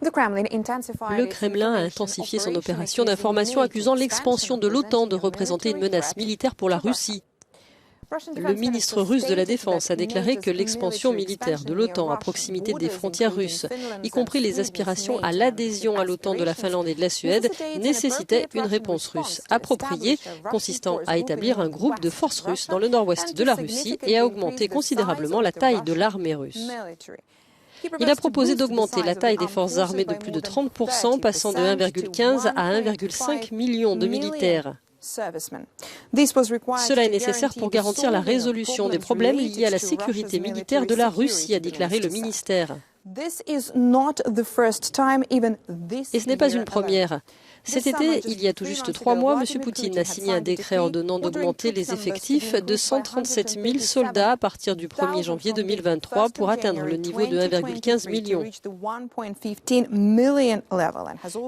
Le Kremlin a intensifié son opération d'information accusant l'expansion de l'OTAN de représenter une menace militaire pour la Russie. Le ministre russe de la Défense a déclaré que l'expansion militaire de l'OTAN à proximité des frontières russes, y compris les aspirations à l'adhésion à l'OTAN de la Finlande et de la Suède, nécessitait une réponse russe appropriée, consistant à établir un groupe de forces russes dans le nord-ouest de la Russie et à augmenter considérablement la taille de l'armée russe. Il a proposé d'augmenter la taille des forces armées de plus de 30%, passant de 1,15 à 1,5 million de militaires. Cela est nécessaire pour garantir la résolution des problèmes liés à la sécurité militaire de la Russie, a déclaré le ministère. Et ce n'est pas une première. Cet été, il y a tout juste 3 mois, M. Poutine a signé un décret ordonnant d'augmenter les effectifs de 137 000 soldats à partir du 1er janvier 2023 pour atteindre le niveau de 1,15 million.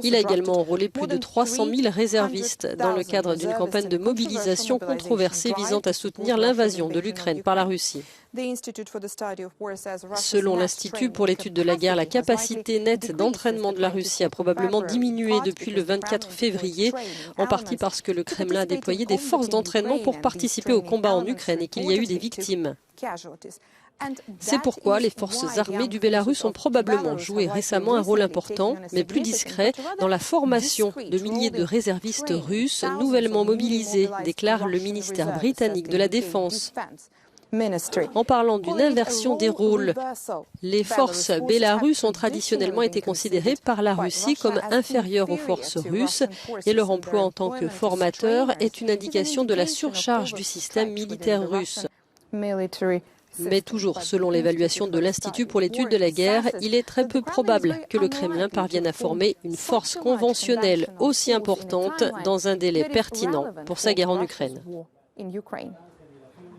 Il a également enrôlé plus de 300 000 réservistes dans le cadre d'une campagne de mobilisation controversée visant à soutenir l'invasion de l'Ukraine par la Russie. Selon l'Institut pour l'étude de la guerre, la capacité nette d'entraînement de la Russie a probablement diminué depuis le 24 février, en partie parce que le Kremlin a déployé des forces d'entraînement pour participer au combat en Ukraine et qu'il y a eu des victimes. C'est pourquoi les forces armées du Bélarus ont probablement joué récemment un rôle important, mais plus discret, dans la formation de milliers de réservistes russes nouvellement mobilisés, déclare le ministère britannique de la Défense. En parlant d'une inversion des rôles, les forces bélarusses ont traditionnellement été considérées par la Russie comme inférieures aux forces russes et leur emploi en tant que formateurs est une indication de la surcharge du système militaire russe. Mais toujours selon l'évaluation de l'Institut pour l'étude de la guerre, il est très peu probable que le Kremlin parvienne à former une force conventionnelle aussi importante dans un délai pertinent pour sa guerre en Ukraine.